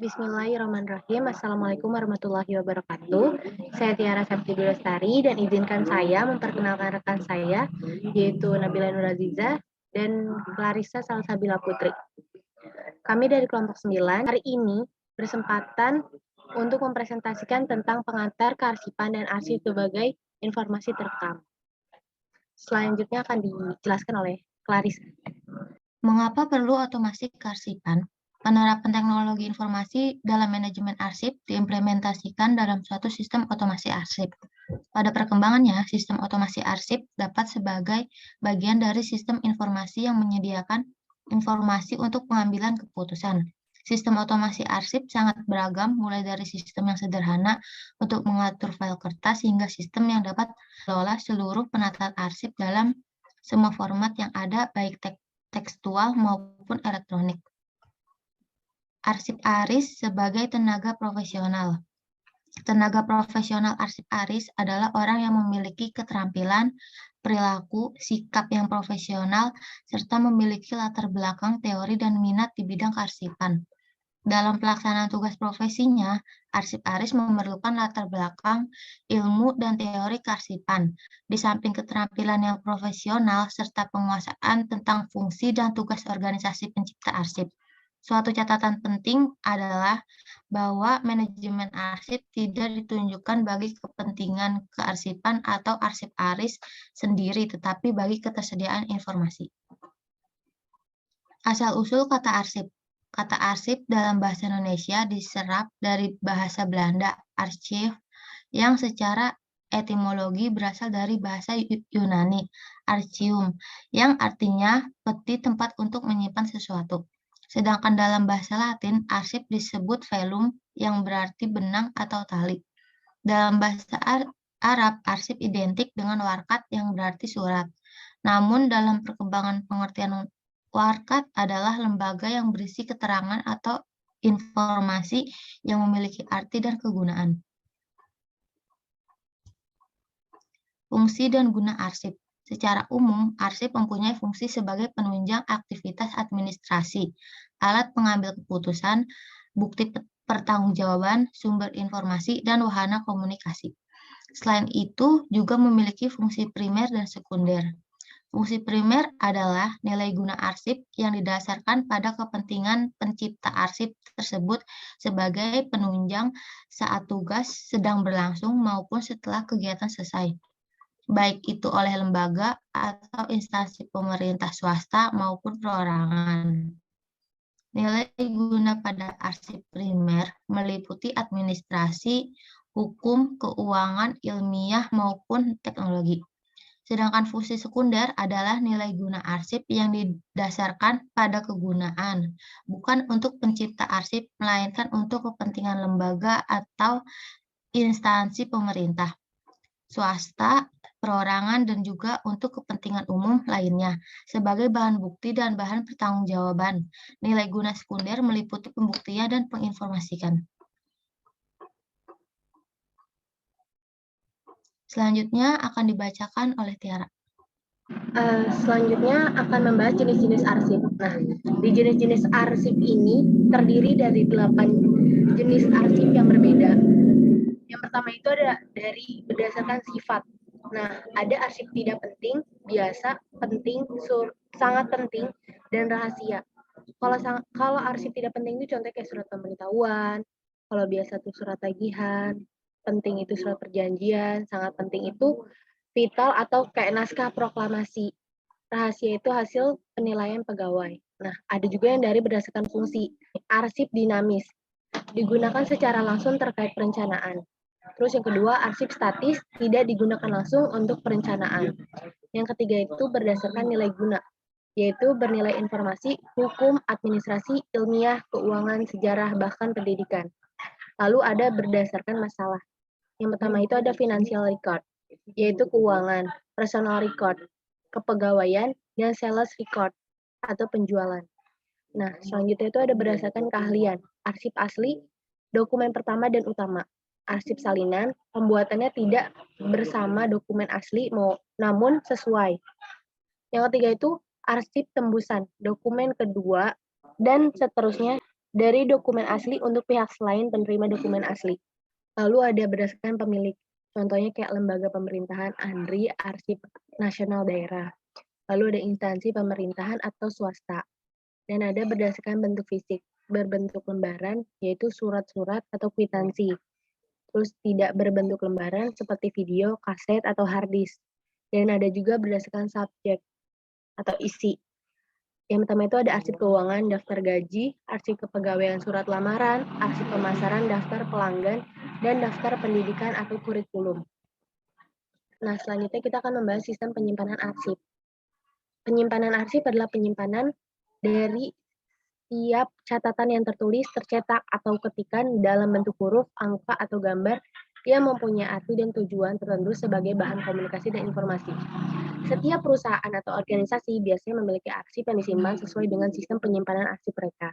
Bismillahirrahmanirrahim. Assalamualaikum warahmatullahi wabarakatuh. Saya Tiara Septi Lestari dan izinkan saya memperkenalkan rekan saya, yaitu Nabila Nuraziza dan Clarissa Salsabila Putri. Kami dari kelompok 9 hari ini bersempatan untuk mempresentasikan tentang pengantar kearsipan dan arsip sebagai informasi terekam. Selanjutnya akan dijelaskan oleh Clarissa. Mengapa perlu otomasi kearsipan? Penerapan teknologi informasi dalam manajemen arsip diimplementasikan dalam suatu sistem otomasi arsip. Pada perkembangannya, sistem otomasi arsip dapat sebagai bagian dari sistem informasi yang menyediakan informasi untuk pengambilan keputusan. Sistem otomasi arsip sangat beragam, mulai dari sistem yang sederhana untuk mengatur file kertas hingga sistem yang dapat mengelola seluruh penataan arsip dalam semua format yang ada, baik tekstual maupun elektronik. Arsip ARIS sebagai tenaga profesional. Tenaga profesional arsip ARIS adalah orang yang memiliki keterampilan, perilaku, sikap yang profesional, serta memiliki latar belakang teori dan minat di bidang kearsipan. Dalam pelaksanaan tugas profesinya, arsip ARIS memerlukan latar belakang, ilmu, dan teori kearsipan. Di samping keterampilan yang profesional serta penguasaan tentang fungsi dan tugas organisasi pencipta arsip. Suatu catatan penting adalah bahwa manajemen arsip tidak ditunjukkan bagi kepentingan kearsipan atau arsip ARIS sendiri, tetapi bagi ketersediaan informasi. Asal-usul kata arsip. Kata arsip dalam bahasa Indonesia diserap dari bahasa Belanda, archief, yang secara etimologi berasal dari bahasa Yunani, archium, yang artinya peti tempat untuk menyimpan sesuatu. Sedangkan dalam bahasa Latin, arsip disebut velum, yang berarti benang atau tali. Dalam bahasa Arab, arsip identik dengan warkat, yang berarti surat. Namun dalam perkembangan pengertian warkat adalah lembaga yang berisi keterangan atau informasi yang memiliki arti dan kegunaan. Fungsi dan guna arsip. Secara umum, arsip mempunyai fungsi sebagai penunjang aktivitas administrasi, alat pengambil keputusan, bukti pertanggungjawaban, sumber informasi, dan wahana komunikasi. Selain itu, juga memiliki fungsi primer dan sekunder. Fungsi primer adalah nilai guna arsip yang didasarkan pada kepentingan pencipta arsip tersebut sebagai penunjang saat tugas sedang berlangsung maupun setelah kegiatan selesai, baik itu oleh lembaga atau instansi pemerintah swasta maupun perorangan. Nilai guna pada arsip primer meliputi administrasi, hukum, keuangan, ilmiah, maupun teknologi. Sedangkan fungsi sekunder adalah nilai guna arsip yang didasarkan pada kegunaan, bukan untuk pencipta arsip, melainkan untuk kepentingan lembaga atau instansi pemerintah, swasta, perorangan, dan juga untuk kepentingan umum lainnya, sebagai bahan bukti dan bahan pertanggungjawaban. Nilai guna sekunder meliputi pembuktian dan penginformasikan. Selanjutnya akan dibacakan oleh Tiara. Selanjutnya akan membahas jenis-jenis arsip. Nah, di jenis-jenis arsip ini terdiri dari 8 jenis arsip yang berbeda. Yang pertama itu ada dari berdasarkan sifat. Nah, ada arsip tidak penting, biasa, penting, sangat penting, dan rahasia. Kalau arsip tidak penting itu contohnya kayak surat pemberitahuan, kalau biasa itu surat tagihan, penting itu surat perjanjian, sangat penting itu vital atau kayak naskah proklamasi. Rahasia itu hasil penilaian pegawai. Nah, ada juga yang dari berdasarkan fungsi. Arsip dinamis, digunakan secara langsung terkait perencanaan. Terus yang kedua, arsip statis, tidak digunakan langsung untuk perencanaan. Yang ketiga itu berdasarkan nilai guna, yaitu bernilai informasi, hukum, administrasi, ilmiah, keuangan, sejarah, bahkan pendidikan. Lalu ada berdasarkan masalah. Yang pertama itu ada financial record, yaitu keuangan, personal record, kepegawaian, dan sales record atau penjualan. Nah, selanjutnya itu ada berdasarkan keahlian, arsip asli, dokumen pertama dan utama. Arsip salinan, pembuatannya tidak bersama dokumen asli, namun sesuai. Yang ketiga itu arsip tembusan, dokumen kedua, dan seterusnya dari dokumen asli untuk pihak selain penerima dokumen asli. Lalu ada berdasarkan pemilik. Contohnya kayak lembaga pemerintahan, ANDRI, Arsip Nasional Daerah. Lalu ada instansi pemerintahan atau swasta. Dan ada berdasarkan bentuk fisik, berbentuk lembaran, yaitu surat-surat atau kwitansi. Terus tidak berbentuk lembaran seperti video, kaset, atau hard disk. Dan ada juga berdasarkan subjek atau isi. Yang pertama itu ada arsip keuangan, daftar gaji, arsip kepegawaian surat lamaran, arsip pemasaran, daftar pelanggan, dan daftar pendidikan atau kurikulum. Nah, selanjutnya kita akan membahas sistem penyimpanan arsip. Penyimpanan arsip adalah penyimpanan dari tiap catatan yang tertulis, tercetak, atau ketikan dalam bentuk huruf, angka, atau gambar yang mempunyai arti dan tujuan tertentu sebagai bahan komunikasi dan informasi. Setiap perusahaan atau organisasi biasanya memiliki arsip yang disimpan sesuai dengan sistem penyimpanan arsip mereka.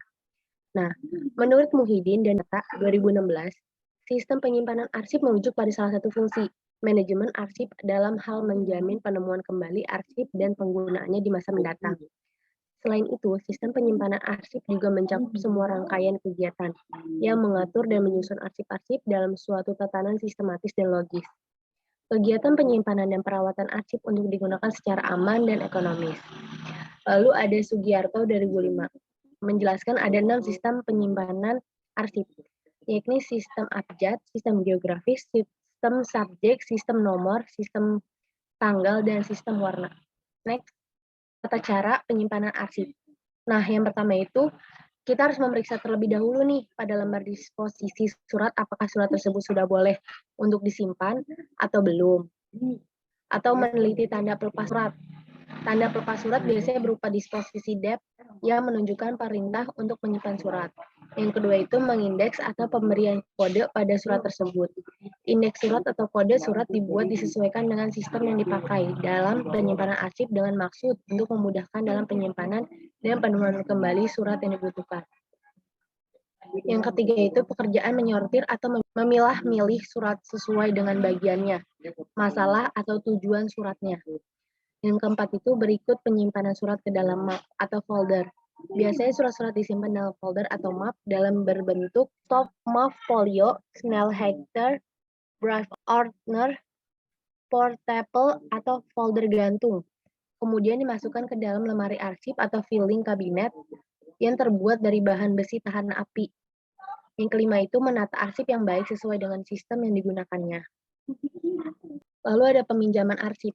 Nah, menurut Muhyiddin dan Data 2016, sistem penyimpanan arsip merujuk pada salah satu fungsi, manajemen arsip dalam hal menjamin penemuan kembali arsip dan penggunaannya di masa mendatang. Selain itu, sistem penyimpanan arsip juga mencakup semua rangkaian kegiatan yang mengatur dan menyusun arsip-arsip dalam suatu tatanan sistematis dan logis. Kegiatan penyimpanan dan perawatan arsip untuk digunakan secara aman dan ekonomis. Lalu ada Sugiarto 2005, menjelaskan ada 6 sistem penyimpanan arsip, yakni sistem abjad, sistem geografis, sistem subjek, sistem nomor, sistem tanggal, dan sistem warna. Next, tata cara penyimpanan arsip. Nah, yang pertama itu kita harus memeriksa terlebih dahulu nih pada lembar disposisi surat apakah surat tersebut sudah boleh untuk disimpan atau belum. Atau meneliti tanda pelepas surat. Tanda pelepas surat biasanya berupa disposisi dep yang menunjukkan perintah untuk menyimpan surat. Yang kedua itu mengindeks atau pemberian kode pada surat tersebut. Indeks surat atau kode surat dibuat disesuaikan dengan sistem yang dipakai dalam penyimpanan arsip dengan maksud untuk memudahkan dalam penyimpanan dan penemuan kembali surat yang dibutuhkan. Yang ketiga itu pekerjaan menyortir atau memilah-milih surat sesuai dengan bagiannya, masalah atau tujuan suratnya. Yang keempat itu berikut penyimpanan surat ke dalam map atau folder. Biasanya surat-surat disimpan dalam folder atau map dalam berbentuk top map folio, small hector, drive ordner, portable, atau folder gantung. Kemudian dimasukkan ke dalam lemari arsip atau filing kabinet yang terbuat dari bahan besi tahan api. Yang kelima itu menata arsip yang baik sesuai dengan sistem yang digunakannya. Lalu ada peminjaman arsip.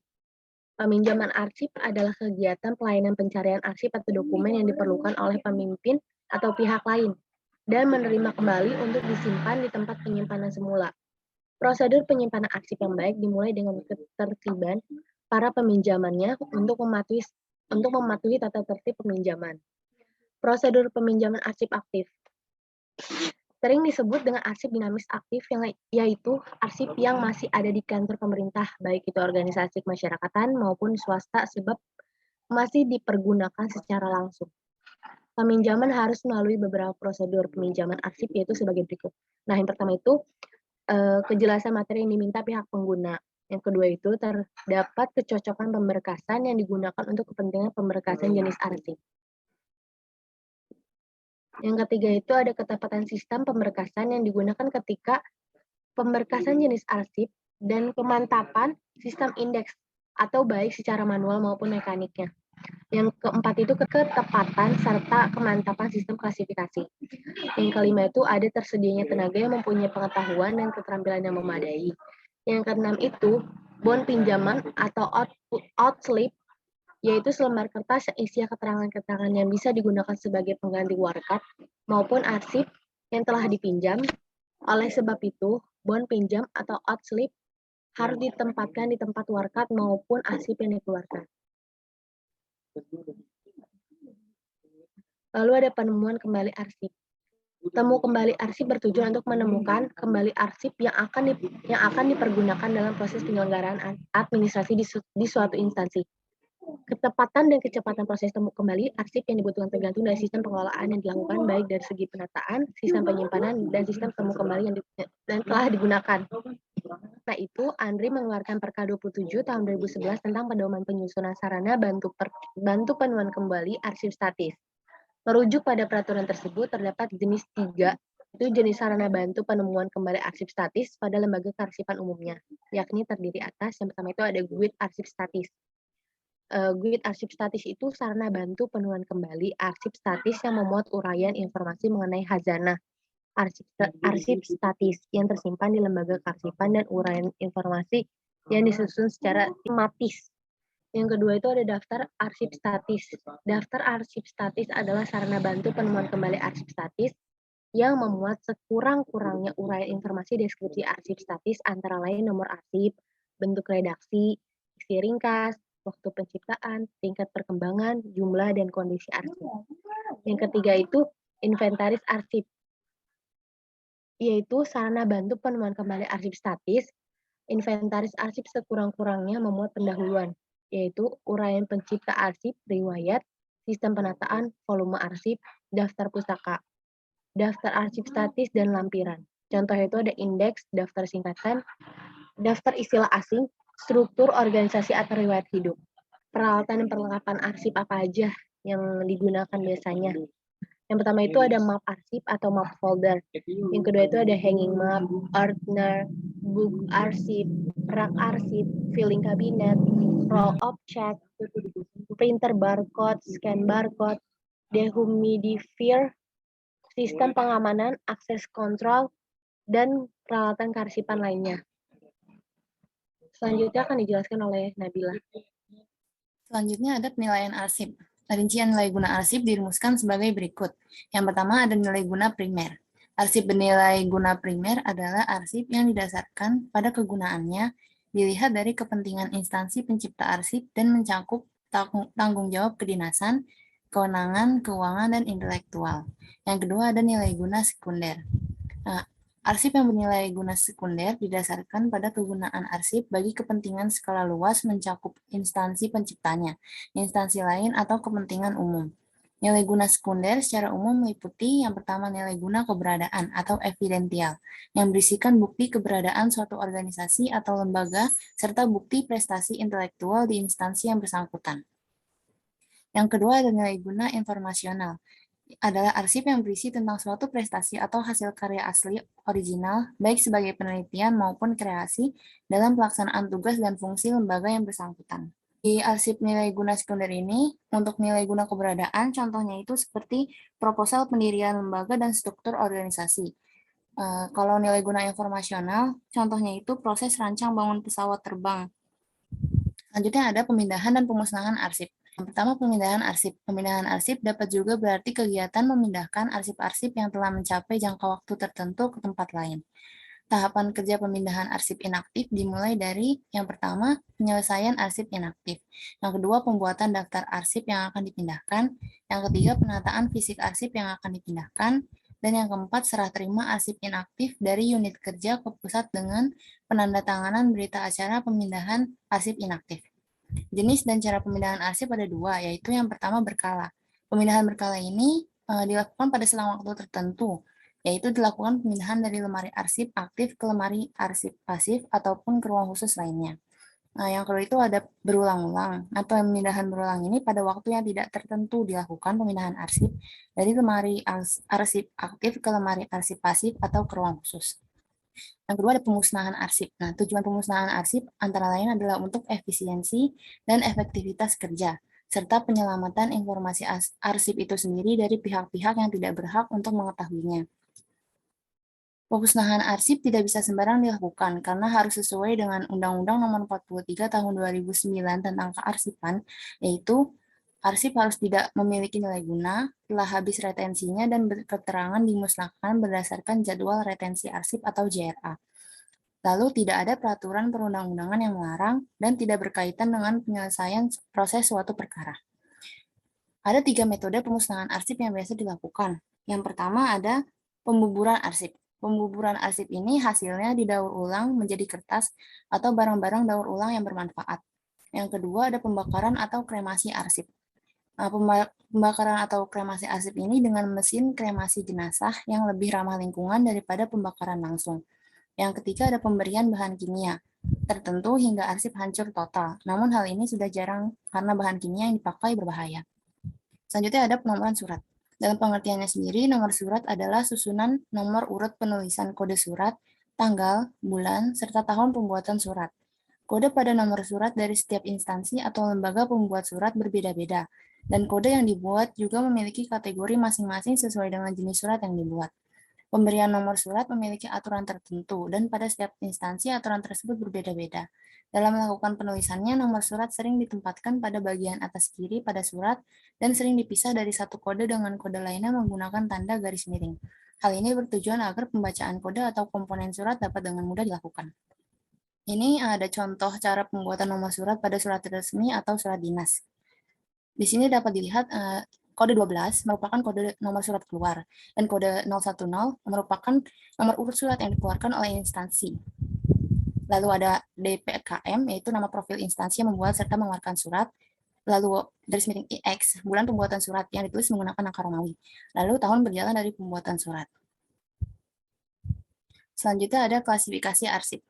Peminjaman arsip adalah kegiatan pelayanan pencarian arsip atau dokumen yang diperlukan oleh pemimpin atau pihak lain dan menerima kembali untuk disimpan di tempat penyimpanan semula. Prosedur penyimpanan arsip yang baik dimulai dengan ketertiban para peminjamannya untuk mematuhi tata tertib peminjaman. Prosedur peminjaman arsip aktif sering disebut dengan arsip dinamis aktif, yaitu arsip yang masih ada di kantor pemerintah, baik itu organisasi kemasyarakatan maupun swasta, sebab masih dipergunakan secara langsung. Peminjaman harus melalui beberapa prosedur peminjaman arsip, yaitu sebagai berikut. Nah, yang pertama itu kejelasan materi yang diminta pihak pengguna. Yang kedua itu terdapat kecocokan pemberkasan yang digunakan untuk kepentingan pemberkasan jenis arsip. Yang ketiga itu ada ketepatan sistem pemberkasan yang digunakan ketika pemberkasan jenis arsip dan pemantapan sistem indeks atau baik secara manual maupun mekaniknya. Yang keempat itu ketepatan serta kemantapan sistem klasifikasi. Yang kelima itu ada tersedianya tenaga yang mempunyai pengetahuan dan keterampilan yang memadai. Yang keenam itu bon pinjaman atau outslip, yaitu selembar kertas yang isi keterangan-keterangan yang bisa digunakan sebagai pengganti warkat maupun arsip yang telah dipinjam. Oleh sebab itu, bon pinjam atau outslip harus ditempatkan di tempat warkat maupun arsip yang dikeluarkan. Lalu ada penemuan kembali arsip. Temu kembali arsip bertujuan untuk menemukan kembali arsip yang akan dipergunakan dalam proses penyelenggaraan administrasi di suatu instansi. Ketepatan dan kecepatan proses temu kembali arsip yang dibutuhkan tergantung dari sistem pengelolaan yang dilakukan baik dari segi penataan, sistem penyimpanan, dan sistem temu kembali yang telah digunakan. Nah itu, Andri mengeluarkan Perka 27 tahun 2011 tentang pedoman penyusunan sarana bantu penemuan kembali arsip statis. Merujuk pada peraturan tersebut, terdapat jenis 3, itu jenis sarana bantu penemuan kembali arsip statis pada lembaga kearsipan umumnya, yakni terdiri atas, yang pertama itu ada GUID arsip statis. GUID arsip statis itu sarana bantu penemuan kembali arsip statis yang memuat uraian informasi mengenai khazanah arsip statis yang tersimpan di lembaga kearsipan dan uraian informasi yang disusun secara tematis. Yang kedua itu ada daftar arsip statis. Daftar arsip statis adalah sarana bantu penemuan kembali arsip statis yang memuat sekurang-kurangnya uraian informasi deskripsi arsip statis antara lain nomor arsip, bentuk redaksi, isi ringkas, waktu penciptaan, tingkat perkembangan, jumlah, dan kondisi arsip. Yang ketiga itu inventaris arsip, yaitu sarana bantu penemuan kembali arsip statis. Inventaris arsip sekurang-kurangnya memuat pendahuluan, yaitu uraian pencipta arsip, riwayat, sistem penataan, volume arsip, daftar pustaka, daftar arsip statis, dan lampiran. Contohnya itu ada indeks, daftar singkatan, daftar istilah asing, struktur organisasi atau riwayat hidup. Peralatan dan perlengkapan arsip apa aja yang digunakan biasanya? Yang pertama itu ada map arsip atau map folder. Yang kedua itu ada hanging map, ordner, book arsip, rak arsip, filing cabinet, roll object, printer barcode, scan barcode, dehumidifier, sistem pengamanan, akses kontrol, dan peralatan kearsipan lainnya. Selanjutnya akan dijelaskan oleh Nabila. Selanjutnya ada penilaian arsip. Rincian nilai guna arsip dirumuskan sebagai berikut. Yang pertama ada nilai guna primer. Arsip bernilai guna primer adalah arsip yang didasarkan pada kegunaannya, dilihat dari kepentingan instansi pencipta arsip dan mencakup tanggung jawab kedinasan, kewenangan, keuangan, dan intelektual. Yang kedua ada nilai guna sekunder. Nah, arsip yang bernilai guna sekunder didasarkan pada kegunaan arsip bagi kepentingan skala luas mencakup instansi penciptanya, instansi lain, atau kepentingan umum. Nilai guna sekunder secara umum meliputi yang pertama nilai guna keberadaan atau evidential, yang berisikan bukti keberadaan suatu organisasi atau lembaga serta bukti prestasi intelektual di instansi yang bersangkutan. Yang kedua ada nilai guna informasional, adalah arsip yang berisi tentang suatu prestasi atau hasil karya asli original, baik sebagai penelitian maupun kreasi dalam pelaksanaan tugas dan fungsi lembaga yang bersangkutan. Di arsip nilai guna sekunder ini, untuk nilai guna keberadaan, contohnya itu seperti proposal pendirian lembaga dan struktur organisasi. Kalau nilai guna informasional, contohnya itu proses rancang bangun pesawat terbang. Selanjutnya ada pemindahan dan pemusnahan arsip. Yang pertama, pemindahan arsip. Pemindahan arsip dapat juga berarti kegiatan memindahkan arsip-arsip yang telah mencapai jangka waktu tertentu ke tempat lain. Tahapan kerja pemindahan arsip inaktif dimulai dari yang pertama, penyelesaian arsip inaktif. Yang kedua, pembuatan daftar arsip yang akan dipindahkan. Yang ketiga, penataan fisik arsip yang akan dipindahkan. Dan yang keempat, serah terima arsip inaktif dari unit kerja ke pusat dengan penandatanganan berita acara pemindahan arsip inaktif. Jenis dan cara pemindahan arsip ada dua, yaitu yang pertama berkala. Pemindahan berkala ini dilakukan pada selang waktu tertentu, yaitu dilakukan pemindahan dari lemari arsip aktif ke lemari arsip pasif ataupun ke ruang khusus lainnya. Nah, yang kedua itu ada berulang-ulang. Nah, pemindahan berulang ini pada waktu yang tidak tertentu dilakukan pemindahan arsip dari lemari arsip aktif ke lemari arsip pasif atau ke ruang khusus. Yang kedua ada pemusnahan arsip. Nah, tujuan pemusnahan arsip antara lain adalah untuk efisiensi dan efektivitas kerja, serta penyelamatan informasi arsip itu sendiri dari pihak-pihak yang tidak berhak untuk mengetahuinya. Pemusnahan arsip tidak bisa sembarang dilakukan karena harus sesuai dengan Undang-Undang Nomor 43 Tahun 2009 tentang kearsipan, yaitu arsip harus tidak memiliki nilai guna, telah habis retensinya, dan keterangan dimusnahkan berdasarkan jadwal retensi arsip atau JRA. Lalu tidak ada peraturan perundang-undangan yang melarang dan tidak berkaitan dengan penyelesaian proses suatu perkara. Ada 3 metode pemusnahan arsip yang biasa dilakukan. Yang pertama ada pembuburan arsip. Pembuburan arsip ini hasilnya didaur ulang menjadi kertas atau barang-barang daur ulang yang bermanfaat. Yang kedua ada pembakaran atau kremasi arsip. Pembakaran atau kremasi arsip ini dengan mesin kremasi jenazah yang lebih ramah lingkungan daripada pembakaran langsung. Yang ketiga ada pemberian bahan kimia tertentu hingga arsip hancur total. Namun hal ini sudah jarang karena bahan kimia yang dipakai berbahaya. Selanjutnya ada penomoran surat. Dalam pengertiannya sendiri, nomor surat adalah susunan nomor urut penulisan kode surat, tanggal, bulan, serta tahun pembuatan surat. Kode pada nomor surat dari setiap instansi atau lembaga pembuat surat berbeda-beda, dan kode yang dibuat juga memiliki kategori masing-masing sesuai dengan jenis surat yang dibuat. Pemberian nomor surat memiliki aturan tertentu, dan pada setiap instansi aturan tersebut berbeda-beda. Dalam melakukan penulisannya, nomor surat sering ditempatkan pada bagian atas kiri pada surat, dan sering dipisah dari satu kode dengan kode lainnya menggunakan tanda garis miring. Hal ini bertujuan agar pembacaan kode atau komponen surat dapat dengan mudah dilakukan. Ini ada contoh cara pembuatan nomor surat pada surat resmi atau surat dinas. Di sini dapat dilihat kode 12 merupakan kode nomor surat keluar, dan kode 010 merupakan nomor urut surat yang dikeluarkan oleh instansi. Lalu ada DPKM, yaitu nama profil instansi yang membuat serta mengeluarkan surat. Lalu garis miring IX, bulan pembuatan surat yang ditulis menggunakan angka Romawi. Lalu tahun berjalan dari pembuatan surat. Selanjutnya ada klasifikasi arsip.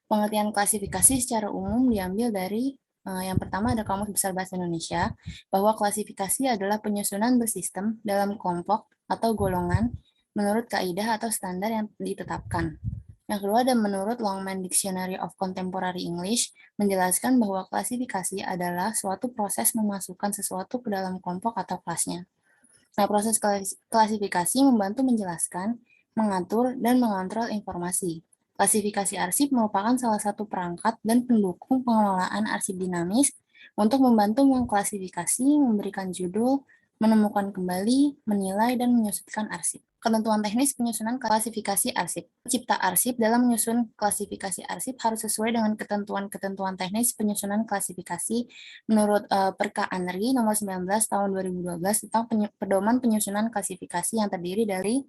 Pengertian klasifikasi secara umum diambil dari yang pertama ada Kamus Besar Bahasa Indonesia, bahwa klasifikasi adalah penyusunan bersistem dalam kelompok atau golongan menurut kaidah atau standar yang ditetapkan. Yang kedua ada menurut Longman Dictionary of Contemporary English, menjelaskan bahwa klasifikasi adalah suatu proses memasukkan sesuatu ke dalam kelompok atau kelasnya. Nah, proses klasifikasi membantu menjelaskan, mengatur, dan mengontrol informasi. Klasifikasi arsip merupakan salah satu perangkat dan pendukung pengelolaan arsip dinamis untuk membantu mengklasifikasi, memberikan judul, menemukan kembali, menilai, dan menyusutkan arsip. Ketentuan teknis penyusunan klasifikasi arsip. Pencipta arsip dalam menyusun klasifikasi arsip harus sesuai dengan ketentuan-ketentuan teknis penyusunan klasifikasi menurut Perka Anri nomor 19 tahun 2012 tentang pedoman penyusunan klasifikasi yang terdiri dari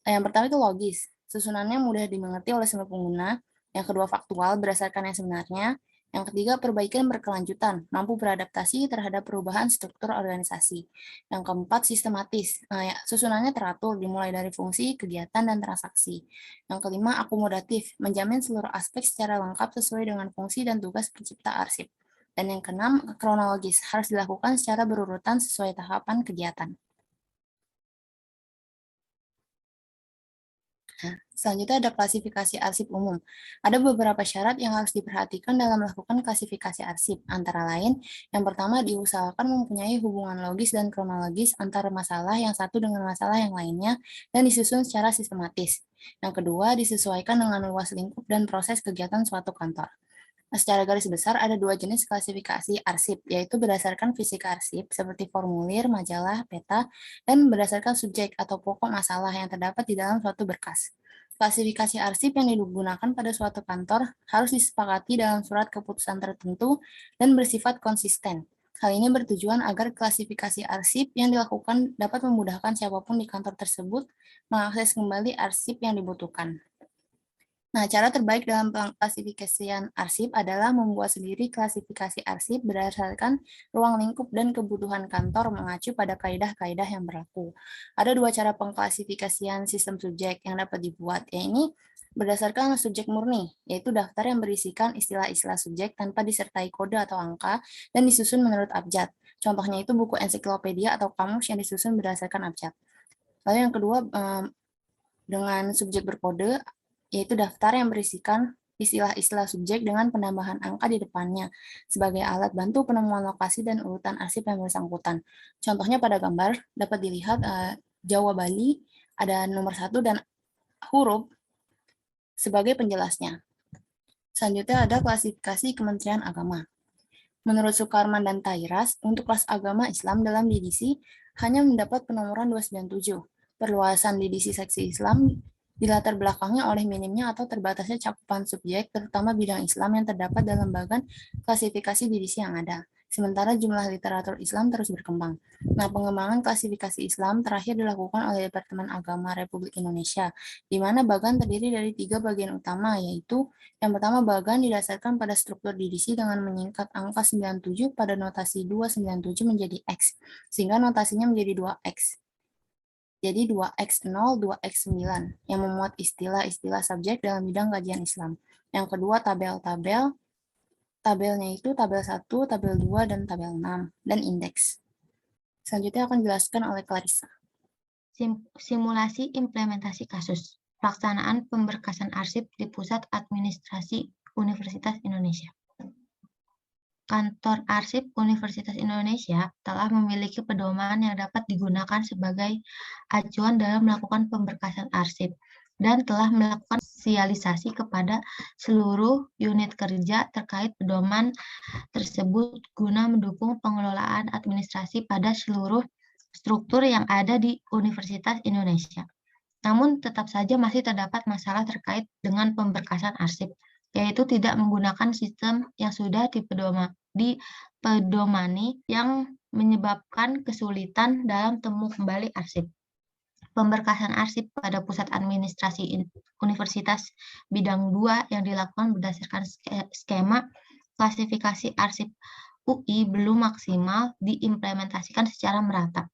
yang pertama itu logis. Susunannya mudah dimengerti oleh semua pengguna. Yang kedua faktual berdasarkan yang sebenarnya. Yang ketiga, perbaikan berkelanjutan, mampu beradaptasi terhadap perubahan struktur organisasi. Yang keempat, sistematis. Susunannya teratur, dimulai dari fungsi, kegiatan, dan transaksi. Yang kelima, akomodatif, menjamin seluruh aspek secara lengkap sesuai dengan fungsi dan tugas pencipta arsip. Dan yang keenam, kronologis, harus dilakukan secara berurutan sesuai tahapan kegiatan. Selanjutnya ada klasifikasi arsip umum. Ada beberapa syarat yang harus diperhatikan dalam melakukan klasifikasi arsip. Antara lain, yang pertama diusahakan mempunyai hubungan logis dan kronologis antara masalah yang satu dengan masalah yang lainnya dan disusun secara sistematis. Yang kedua, disesuaikan dengan luas lingkup dan proses kegiatan suatu kantor. Secara garis besar ada dua jenis klasifikasi arsip, yaitu berdasarkan fisika arsip seperti formulir, majalah, peta, dan berdasarkan subjek atau pokok masalah yang terdapat di dalam suatu berkas. Klasifikasi arsip yang digunakan pada suatu kantor harus disepakati dalam surat keputusan tertentu dan bersifat konsisten. Hal ini bertujuan agar klasifikasi arsip yang dilakukan dapat memudahkan siapapun di kantor tersebut mengakses kembali arsip yang dibutuhkan. Nah, cara terbaik dalam pengklasifikasian arsip adalah membuat sendiri klasifikasi arsip berdasarkan ruang lingkup dan kebutuhan kantor mengacu pada kaidah-kaidah yang berlaku. Ada dua cara pengklasifikasian sistem subjek yang dapat dibuat, yaitu berdasarkan subjek murni, yaitu daftar yang berisikan istilah-istilah subjek tanpa disertai kode atau angka dan disusun menurut abjad. Contohnya itu buku ensiklopedia atau kamus yang disusun berdasarkan abjad. Lalu yang kedua, dengan subjek berkode, yaitu daftar yang berisikan istilah-istilah subjek dengan penambahan angka di depannya sebagai alat bantu penemuan lokasi dan urutan arsip yang bersangkutan. Contohnya pada gambar dapat dilihat Jawa Bali ada nomor 1 dan huruf sebagai penjelasnya. Selanjutnya ada klasifikasi Kementerian Agama. Menurut Sukarman dan Tairas, untuk kelas agama Islam dalam DDC hanya mendapat penomoran 297. Perluasan DDC seksi Islam dilatar belakangnya oleh minimnya atau terbatasnya cakupan subjek, terutama bidang Islam yang terdapat dalam bagan klasifikasi DDC yang ada. Sementara jumlah literatur Islam terus berkembang. Nah, pengembangan klasifikasi Islam terakhir dilakukan oleh Departemen Agama Republik Indonesia, di mana bagan terdiri dari 3 bagian utama, yaitu yang pertama bagan didasarkan pada struktur DDC dengan menyingkat angka 97 pada notasi 297 menjadi X, sehingga notasinya menjadi 2X. Jadi 2X0, 2X9 yang memuat istilah-istilah subjek dalam bidang kajian Islam. Yang kedua tabel-tabel, tabelnya itu tabel 1, tabel 2, dan tabel 6, dan indeks. Selanjutnya akan dijelaskan oleh Clarissa. Simulasi implementasi kasus. Pelaksanaan pemberkasan arsip di Pusat Administrasi Universitas Indonesia. Kantor Arsip Universitas Indonesia telah memiliki pedoman yang dapat digunakan sebagai acuan dalam melakukan pemberkasan arsip dan telah melakukan sosialisasi kepada seluruh unit kerja terkait pedoman tersebut guna mendukung pengelolaan administrasi pada seluruh struktur yang ada di Universitas Indonesia. Namun tetap saja masih terdapat masalah terkait dengan pemberkasan arsip, yaitu tidak menggunakan sistem yang sudah dipedomani yang menyebabkan kesulitan dalam temu kembali arsip. Pemberkasan arsip pada pusat administrasi Universitas Bidang 2 yang dilakukan berdasarkan skema klasifikasi arsip UI belum maksimal diimplementasikan secara merata.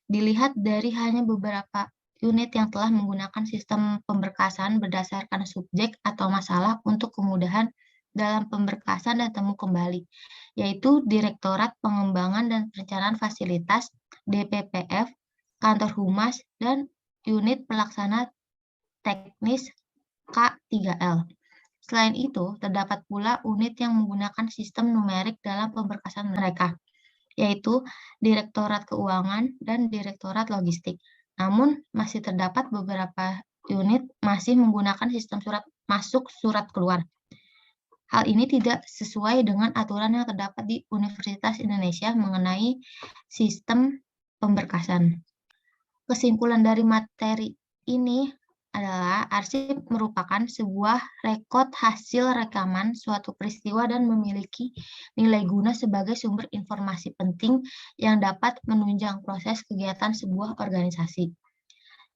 Dilihat dari hanya beberapa unit yang telah menggunakan sistem pemberkasan berdasarkan subjek atau masalah untuk kemudahan dalam pemberkasan dan temu kembali, yaitu Direktorat Pengembangan dan Perencanaan Fasilitas, DPPF, Kantor Humas, dan Unit Pelaksana Teknis K3L. Selain itu, terdapat pula unit yang menggunakan sistem numerik dalam pemberkasan mereka, yaitu Direktorat Keuangan dan Direktorat Logistik. Namun, masih terdapat beberapa unit masih menggunakan sistem surat masuk, surat keluar. Hal ini tidak sesuai dengan aturan yang terdapat di Universitas Indonesia mengenai sistem pemberkasan. Kesimpulan dari materi ini adalah arsip merupakan sebuah rekod hasil rekaman suatu peristiwa dan memiliki nilai guna sebagai sumber informasi penting yang dapat menunjang proses kegiatan sebuah organisasi.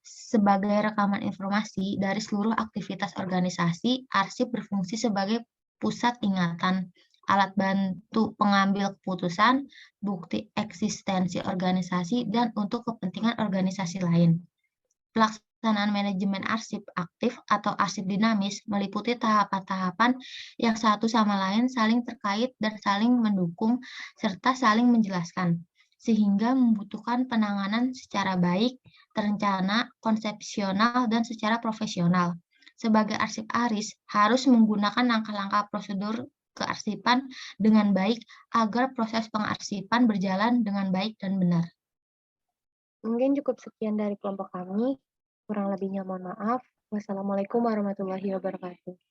Sebagai rekaman informasi dari seluruh aktivitas organisasi, arsip berfungsi sebagai pusat ingatan, alat bantu pengambil keputusan, bukti eksistensi organisasi, dan untuk kepentingan organisasi lain. Pelaksanaan manajemen arsip aktif atau arsip dinamis meliputi tahapan-tahapan yang satu sama lain saling terkait dan saling mendukung serta saling menjelaskan, sehingga membutuhkan penanganan secara baik, terencana, konsepsional, dan secara profesional. Sebagai arsip ARIS harus menggunakan langkah-langkah prosedur kearsipan dengan baik agar proses pengarsipan berjalan dengan baik dan benar. Mungkin cukup sekian dari kelompok kami. Kurang lebihnya mohon maaf. Wassalamualaikum warahmatullahi wabarakatuh.